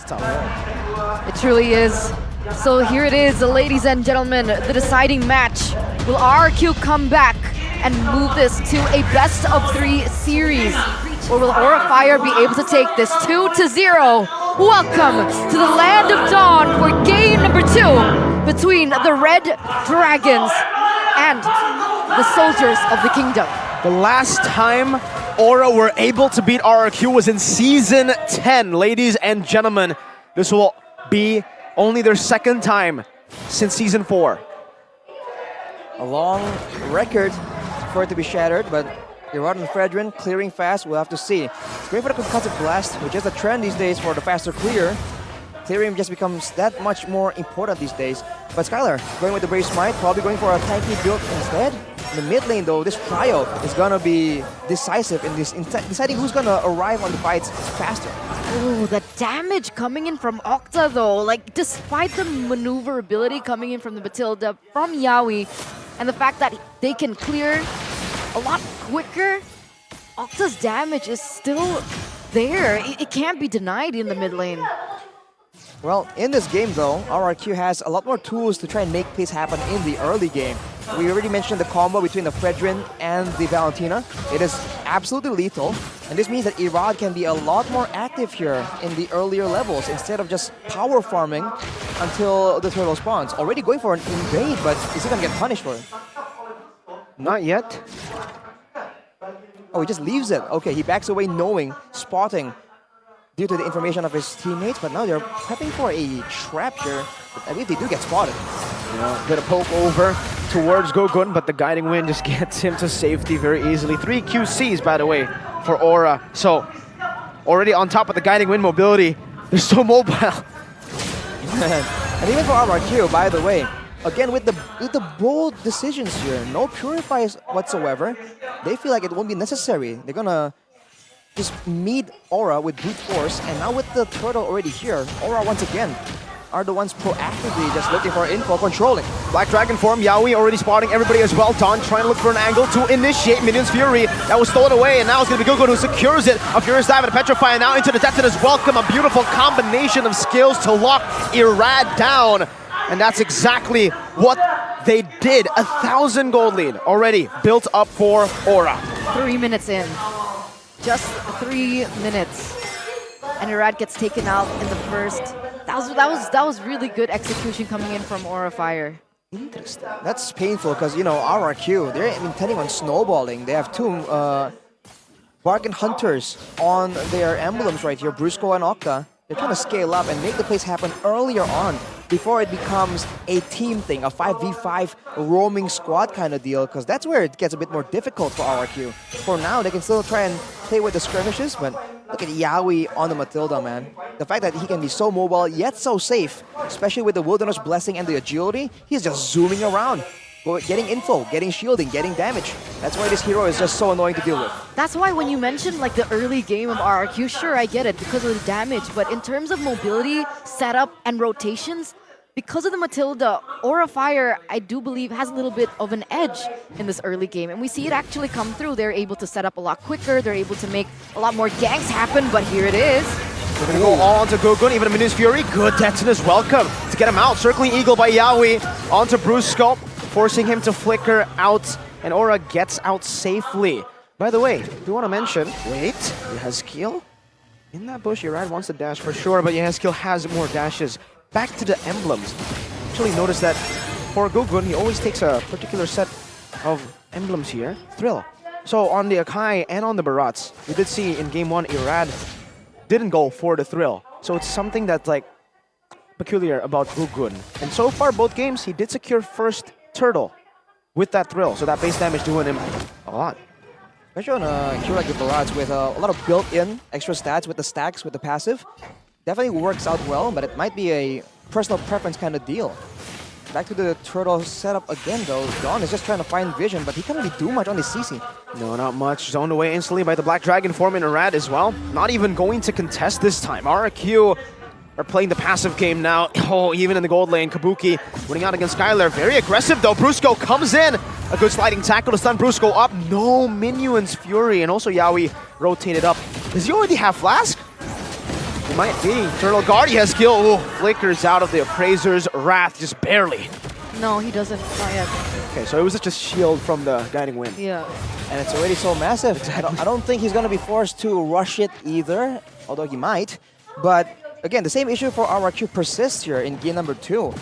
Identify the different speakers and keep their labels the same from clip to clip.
Speaker 1: top lane.
Speaker 2: It truly is. So here it is, ladies and gentlemen, the deciding match. Will RRQ come back and move this to a best of 3 series? Or will Aura Fire be able to take this 2-0? Welcome to the Land of Dawn for game number 2 between the Red Dragons and the Soldiers of the Kingdom.
Speaker 1: The last time Aura were able to beat RRQ was in Season 10, ladies and gentlemen. This will be only their second time since Season 4.
Speaker 3: A long record for it to be shattered, but Irad and Fredrin clearing fast, we'll have to see. It's going for the concussive blast, which is a trend these days for the faster clear. Clearing just becomes that much more important these days. But Skylar going with the Brave Smite, probably going for a tanky build instead. In the mid lane though, this trio is gonna be decisive in this, deciding who's gonna arrive on the fights faster.
Speaker 2: Oh, the damage coming in from Octa though, like despite the maneuverability coming in from the Matilda, from Yawi, and the fact that they can clear a lot quicker, Octa's damage is still there. It can't be denied in the mid lane.
Speaker 3: Well, in this game though, RRQ has a lot more tools to try and make plays happen in the early game. We already mentioned the combo between the Fredrin and the Valentina. It is absolutely lethal, and this means that Irad can be a lot more active here in the earlier levels instead of just power farming until the turtle spawns. Already going for an invade, but is he gonna get punished for it?
Speaker 1: Not yet.
Speaker 3: Oh, he just leaves it. Okay, he backs away knowing, spotting due to the information of his teammates, but now they're prepping for a trap here. I believe they do get spotted.
Speaker 1: Bit of poke over towards Gogun, but the guiding wind just gets him to safety very easily. 3 QCs, by the way, for Aura. So, already on top of the guiding wind mobility, they're so mobile.
Speaker 3: And even for RRQ, by the way, again with the bold decisions here, no purifiers whatsoever. They feel like it won't be necessary. They're gonna just meet Aura with brute force, and now with the turtle already here, Aura once again are the ones proactively just looking for info, controlling.
Speaker 1: Black Dragon form, Yawi already spotting everybody as well. Dawn trying to look for an angle to initiate Minion's Fury. That was stolen away, and now it's going to be Gogun who secures it. A Furious Dive and a Petrify, and now into the Detonus Welcome. A beautiful combination of skills to lock Irad down. And that's exactly what they did. 1,000 gold lead already built up for Aura.
Speaker 2: 3 minutes in. Just 3 minutes. And Irad gets taken out in the first. That was really good execution coming in from Aura Fire.
Speaker 3: Interesting. That's painful because, you know, RRQ, they're intending on snowballing. They have 2 Bargain Hunters on their emblems right here, Brusco and Octa. They're trying to scale up and make the plays happen earlier on before it becomes a team thing, a 5v5 roaming squad kind of deal, because that's where it gets a bit more difficult for RRQ. For now, they can still try and play with the skirmishes, but look at Yawi on the Matilda, man. The fact that he can be so mobile, yet so safe, especially with the Wilderness Blessing and the agility, he's just zooming around, getting info, getting shielding, getting damage. That's why this hero is just so annoying to deal with.
Speaker 2: That's why when you mentioned like the early game of RRQ, sure, I get it because of the damage, but in terms of mobility, setup, and rotations, because of the Matilda, Aura Fire, I do believe, has a little bit of an edge in this early game, and we see it actually come through. They're able to set up a lot quicker, they're able to make a lot more ganks happen, but here it is.
Speaker 1: They're gonna go all onto Gogun, even a Minion's Fury. Good Detonus Welcome to get him out. Circling Eagle by Yawi onto Brusco, forcing him to flicker out, and Aura gets out safely. By the way, we want to mention, wait, Yehezkiel? In that bush, Irad wants to dash for sure, but Yehezkiel has more dashes. Back to the emblems. Actually notice that for Gogun, he always takes a particular set of emblems here. Thrill. So on the Akai and on the Barats, we did see in game 1, Irad didn't go for the Thrill. So it's something that's like peculiar about Gogun. And so far, both games, he did secure first turtle with that Thrill. So that base damage doing him a lot.
Speaker 3: Especially on a hero like the Barats with a lot of built-in extra stats with the stacks, with the passive. Definitely works out well, but it might be a personal preference kind of deal. Back to the turtle setup again though. Dawn is just trying to find vision, but he can't really do much on his CC.
Speaker 1: No, not much. Zoned away instantly by the Black Dragon form in Irad as well. Not even going to contest this time. RRQ are playing the passive game now. Oh, even in the gold lane, Kabuki winning out against Skylar. Very aggressive though. Brusco comes in. A good sliding tackle to stun Brusco up. No Minion's Fury, and also Yawi rotated up. Does he already have Flask? Might be. Eternal Guard, he has skill. Ooh, flickers out of the Appraiser's Wrath, just barely.
Speaker 2: No, he doesn't. Not yet.
Speaker 1: Okay, so it was just a shield from the Guiding Wind.
Speaker 2: Yeah.
Speaker 3: And it's already so massive. I don't think he's going to be forced to rush it either, although he might. But again, the same issue for RRQ persists here in game number 2.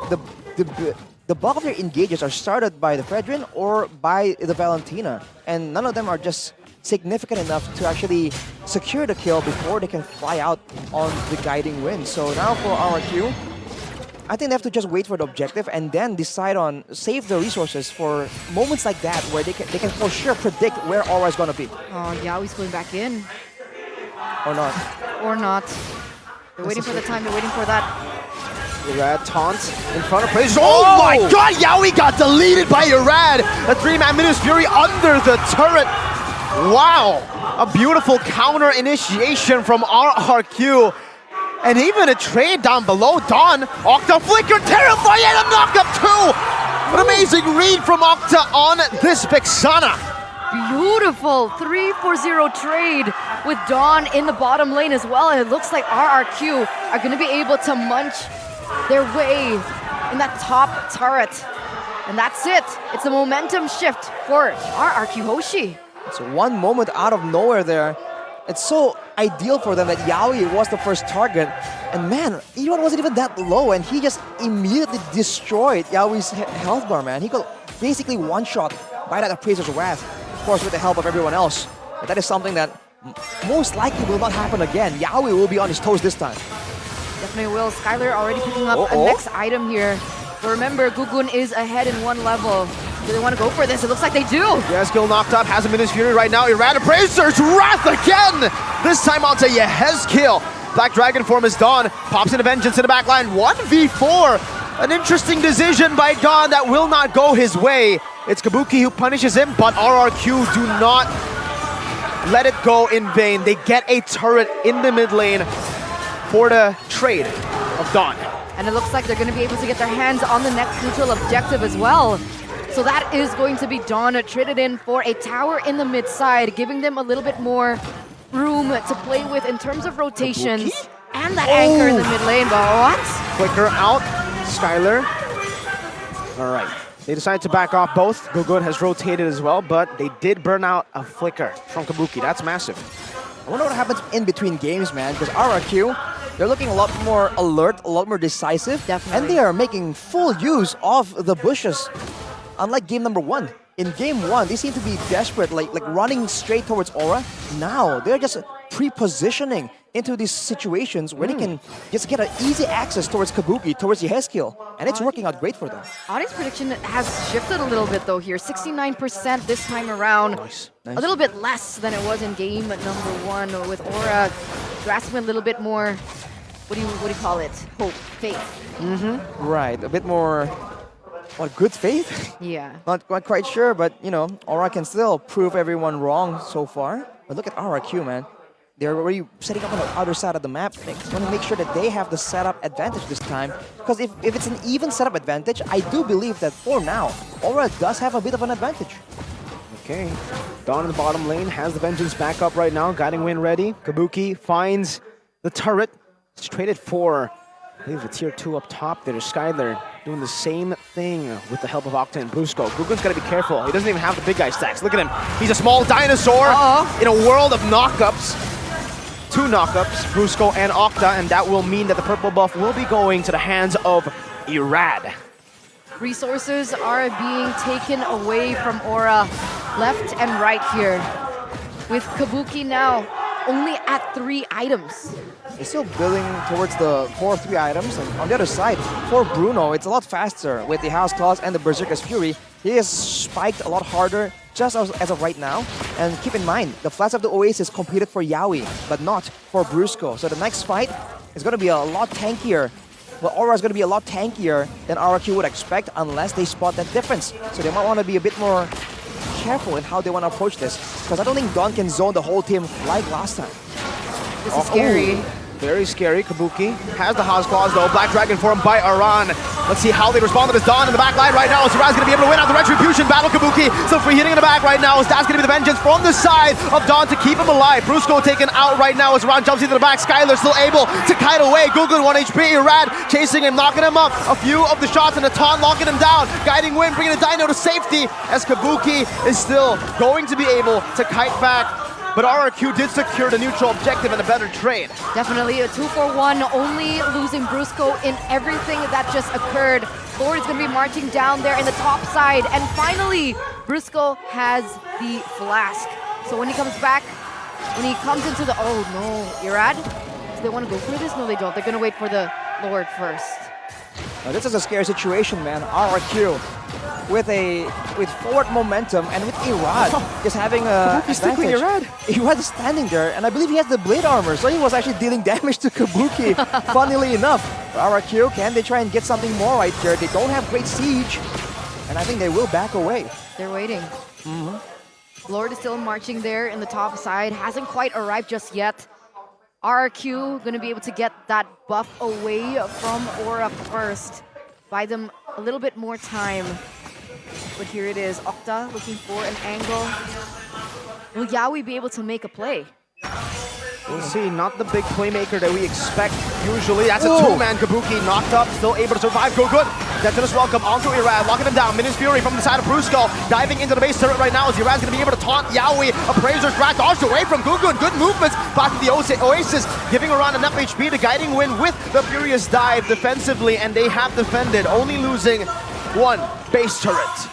Speaker 3: The bulk of their engages are started by the Fredrin or by the Valentina, and none of them are just significant enough to actually secure the kill before they can fly out on the Guiding Wind. So now for RRQ, I think they have to just wait for the objective and then decide on save the resources for moments like that where they can for sure predict where Aura is going to be.
Speaker 2: Oh, Yaoi's going back in.
Speaker 3: Or not.
Speaker 2: Or not. They're waiting for the time. They're waiting for that.
Speaker 1: Irad taunts in front of Praise. Oh my god, Yaoi got deleted by Irad! A 3-man Minus Fury under the turret. Wow, a beautiful counter initiation from RRQ. And even a trade down below. Dawn, Octa flicker, terrifying, and a knockup too! An amazing read from Octa on this Vexana.
Speaker 2: Beautiful 3-4-0 trade with Dawn in the bottom lane as well. And it looks like RRQ are going to be able to munch their way in that top turret. And that's it. It's a momentum shift for RRQ Hoshi.
Speaker 3: It's one moment out of nowhere there. It's so ideal for them that Yaoi was the first target. And man, E1 wasn't even that low, and he just immediately destroyed Yaoi's health bar, man. He got basically one-shot by that Appraiser's Wrath, of course with the help of everyone else. But that is something that most likely will not happen again. Yaoi will be on his toes this time.
Speaker 2: Definitely will. Skylar already picking up a next item here. But remember, Gugun is ahead in one level. Do they want to go for this? It looks like they do.
Speaker 1: Yeah, skill knocked up, has him in his fury right now. Irad Appraiser's Wrath again! This time onto Yehezkiel. Black Dragon form is Dawn, pops into Vengeance in the back line. 1v4. An interesting decision by Dawn that will not go his way. It's Kabuki who punishes him, but RRQ do not let it go in vain. They get a turret in the mid lane for the trade of Dawn.
Speaker 2: And it looks like they're going to be able to get their hands on the next neutral objective as well. So that is going to be Dawn traded in for a tower in the mid side, giving them a little bit more room to play with in terms of rotations.
Speaker 1: Kabuki?
Speaker 2: And that anchor in the mid lane, but what?
Speaker 1: Flicker out, Skylar. All right, they decided to back off both. Gugun has rotated as well, but they did burn out a Flicker from Kabuki. That's massive.
Speaker 3: I wonder what happens in between games, man, because RRQ, they're looking a lot more alert, a lot more decisive.
Speaker 2: Definitely.
Speaker 3: And they are making full use of the bushes. Unlike game number 1. In game 1, they seem to be desperate, like running straight towards Aura. Now, they're just pre-positioning into these situations where they can just get an easy access towards Kabuki, towards Yehezkiel. And it's working out great for them.
Speaker 2: Audience prediction has shifted a little bit though here. 69% this time around.
Speaker 1: Nice.
Speaker 2: A little bit less than it was in game number 1 with Aura grasping a little bit more, what do you call it? Hope, faith.
Speaker 3: Right, a bit more, what, good faith?
Speaker 2: Yeah.
Speaker 3: Not quite sure, but you know, Aura can still prove everyone wrong so far. But look at RRQ, man. They're already setting up on the other side of the map. They want to make sure that they have the setup advantage this time. Because if it's an even setup advantage, I do believe that for now, Aura does have a bit of an advantage.
Speaker 1: Okay, Dawn in the bottom lane has the Vengeance back up right now. Guiding Wind ready. Kabuki finds the turret. It's traded for, I believe, the tier 2 up top there. Skylar doing the same thing with the help of Octa and Brusco. Gugun's got to be careful. He doesn't even have the big guy stacks. Look at him. He's a small dinosaur in a world of knockups. 2 knockups, Brusco and Octa, and that will mean that the purple buff will be going to the hands of Irad.
Speaker 2: Resources are being taken away from Aura left and right here. With Kabuki now only at 3 items.
Speaker 3: They're still building towards the 4-3 items, and on the other side, for Bruno, it's a lot faster with the House Claws and the Berserker's Fury. He is spiked a lot harder just as of right now. And keep in mind, the Flash of the Oasis competed for Yaoi, but not for Brusco. So the next fight is going to be a lot tankier. Well, Aura is going to be a lot tankier than RRQ would expect unless they spot that difference. So they might want to be a bit more careful in how they want to approach this. Because I don't think Dawn can zone the whole team like last time.
Speaker 2: This is scary.
Speaker 1: Very scary. Kabuki has the Haas Claws though. Black Dragon formed by Aran. Let's see how they respond to this Dawn in the back line right now. Saraz gonna be able to win out the Retribution battle. Kabuki still free hitting in the back right now. That's gonna be the vengeance from the side of Dawn to keep him alive. Brusco taken out right now as Aran jumps into the back. Skylar still able to kite away. Gugun 1 HP. Rad chasing him, knocking him up. A few of the shots and a taunt locking him down. Guiding Wind, bringing the Dino to safety as Kabuki is still going to be able to kite back. But RRQ did secure the neutral objective and a better trade.
Speaker 2: Definitely a 2-for-1, only losing Brusco in everything that just occurred. Lord is going to be marching down there in the top side. And finally, Brusco has the flask. So when he comes back, when he comes into the... Oh no, Irad? Do they want to go for this? No, they don't. They're going to wait for the Lord first.
Speaker 3: Now, this is a scary situation, man. RRQ with forward momentum and with Irad just having a advantage. Irad is standing there, and I believe he has the blade armor, so he was actually dealing damage to Kabuki, funnily enough. But RRQ, can they try and get something more right here? They don't have great siege, and I think they will back away.
Speaker 2: They're waiting. Lord is still marching there in the top side, hasn't quite arrived just yet. RRQ gonna be able to get that buff away from Aura first. Buy them a little bit more time. But here it is, Octa looking for an angle. Will Yaoi be able to make a play?
Speaker 1: We'll see, not the big playmaker that we expect usually. That's a two-man. Kabuki knocked up, still able to survive. Go good. Detonus welcome onto Irad, locking him down. Minions Fury from the side of Brusco, diving into the base turret right now as Irad's going to be able to taunt Yaoi. Appraiser's Rat dodged away from Gugun. Good movements back to the Oasis, giving Aran enough HP to guiding Win with the Furious dive defensively, and they have defended, only losing one base turret.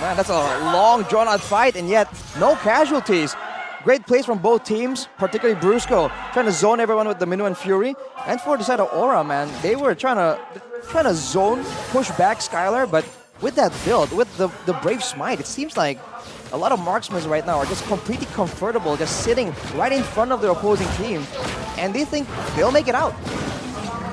Speaker 3: Man, that's a long, drawn-out fight, and yet no casualties. Great plays from both teams, particularly Brusco, trying to zone everyone with the Minuan Fury. And for the side of Aura, man, they were trying to zone, push back Skylar, but with that build, with the Brave Smite, it seems like a lot of marksmen right now are just completely comfortable, just sitting right in front of their opposing team, and they think they'll make it out.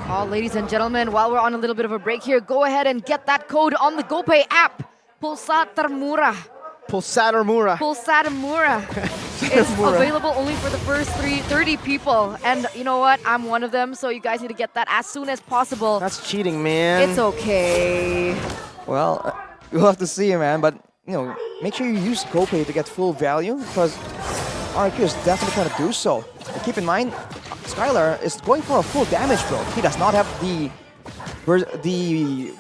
Speaker 2: Oh, ladies and gentlemen, while we're on a little bit of a break here, go ahead and get that code on the GoPay app. Pulsatarmura.
Speaker 1: Pulsatarmura.
Speaker 2: Pulsatarmura. It's available only for the first 30 people. And you know what? I'm one of them, so you guys need to get that as soon as possible.
Speaker 1: That's cheating, man.
Speaker 2: It's okay.
Speaker 3: Well, we'll have to see, man. But, you know, make sure you use GoPay to get full value, because RRQ is definitely trying to do so. But keep in mind, Skylar is going for a full damage build. He does not have the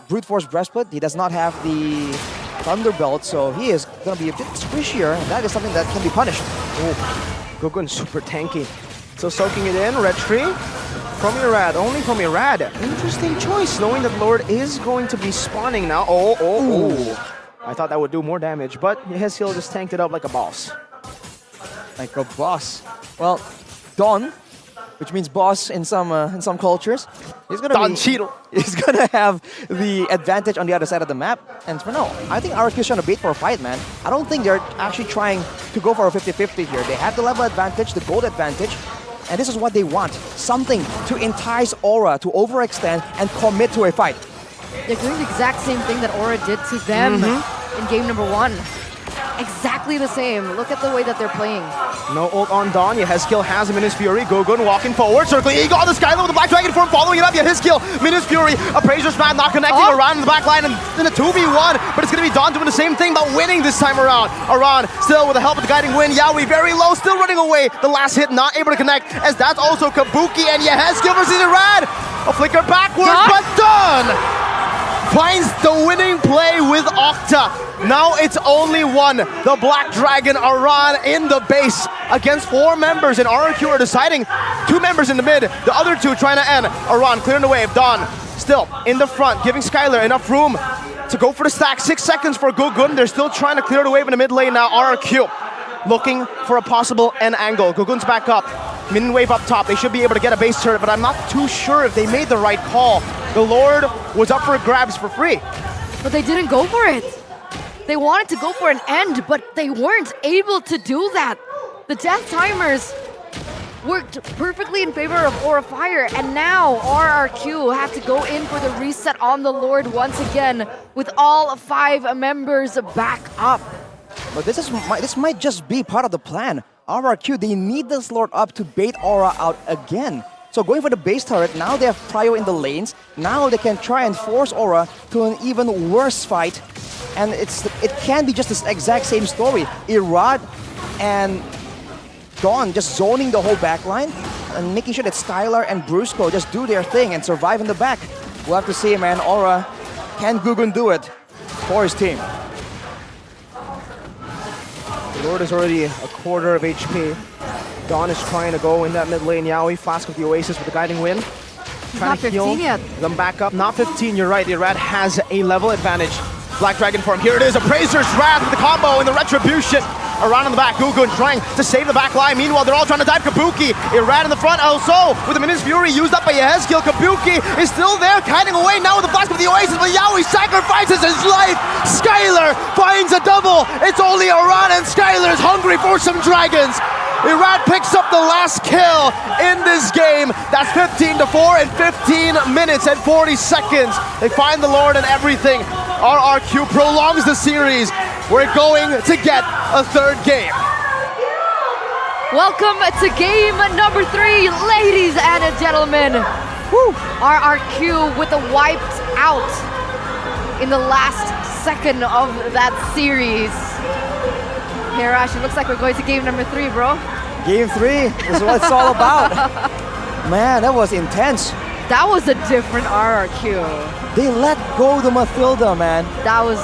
Speaker 3: Brute Force Breastplate. He does not have the Thunderbelt, so he is going to be a bit squishier, and that is something that can be punished.
Speaker 1: Oh, Gugun super tanky. So soaking it in, red tree from Irad, only from Irad. Interesting choice, knowing that Lord is going to be spawning now. Oh. I thought that would do more damage, but his heal just tanked it up like a boss.
Speaker 3: Like a boss. Well, Don, which means boss in some cultures, he's gonna have the advantage on the other side of the map. And for now, I think RRQ is trying to bait for a fight, man. I don't think they're actually trying to go for a 50-50 here. They have the level advantage, the gold advantage, and this is what they want. Something to entice Aura to overextend and commit to a fight.
Speaker 2: They're doing the exact same thing that Aura did to them in game number 1. Exactly the same. Look at the way that they're playing.
Speaker 1: No ult on Dawn. Yehezkiel has him in his Fury. Gugun walking forward, circling Eagle on the Skyline with the Black Dragon form, following it up. Yehezkiel, Minus Fury, Appraiser's Man not connecting Aran in the back line and in a 2v1, but it's going to be Dawn doing the same thing, but winning this time around. Aran still with the help of the guiding Wind. Yaoi very low, still running away. The last hit not able to connect, as that's also Kabuki and Yehezkiel versus Irad. A flicker backwards, but Dawn finds the winning play with Octa. Now it's only one. The Black Dragon, Aran in the base against 4 members, and RRQ are deciding 2 members in the mid, the other 2 trying to end. Aran clearing the wave. Dawn still in the front, giving Skylar enough room to go for the stack. 6 seconds for Gugun. They're still trying to clear the wave in the mid lane now. RRQ looking for a possible end angle. Gugun's back up. Min wave up top. They should be able to get a base turret, but I'm not too sure if they made the right call. The Lord was up for grabs for free.
Speaker 2: But they didn't go for it. They wanted to go for an end, but they weren't able to do that. The death timers worked perfectly in favor of Aura Fire, and now RRQ have to go in for the reset on the Lord once again with all 5 members back up.
Speaker 3: But this might just be part of the plan. RRQ, they need this Lord up to bait Aura out again. So going for the base turret, now they have prio in the lanes. Now they can try and force Aura to an even worse fight. And it can be just this exact same story. Irad and Dawn just zoning the whole backline and making sure that Skylar and Brusco just do their thing and survive in the back. We'll have to see, man. Aura, can Gugun do it for his team?
Speaker 1: Lord is already a quarter of HP. Dawn is trying to go in that mid lane. Yaoi fast with the Oasis with the guiding wind.
Speaker 2: Not 15 yet.
Speaker 1: Them back up. Not 15, you're right. Irad has a level advantage. Black Dragon form. Here it is. Appraiser's Wrath with the combo and the Retribution. Around in the back. Gugun trying to save the back line. Meanwhile, they're all trying to dive Kabuki. Irad in the front also with the Minions Fury used up by Yehezkiel. Kabuki is still there, kiting away now with the flash of the Oasis, but Yaoi sacrifices his life. Skylar finds a double. It's only Irad, and Skylar is hungry for some dragons. Irad picks up the last kill in this game. That's 15-4 in 15 minutes and 40 seconds. They find the Lord and everything. RRQ prolongs the series. We're going to get a third game.
Speaker 2: Welcome to game number 3, ladies and gentlemen. Woo. RRQ with the wiped out in the last second of that series. Hey Rash, it looks like we're going to game number 3, bro.
Speaker 3: Game 3 is what it's all about. Man, that was intense.
Speaker 2: That was a different RRQ.
Speaker 3: They let go the Mathilda, man.
Speaker 2: That was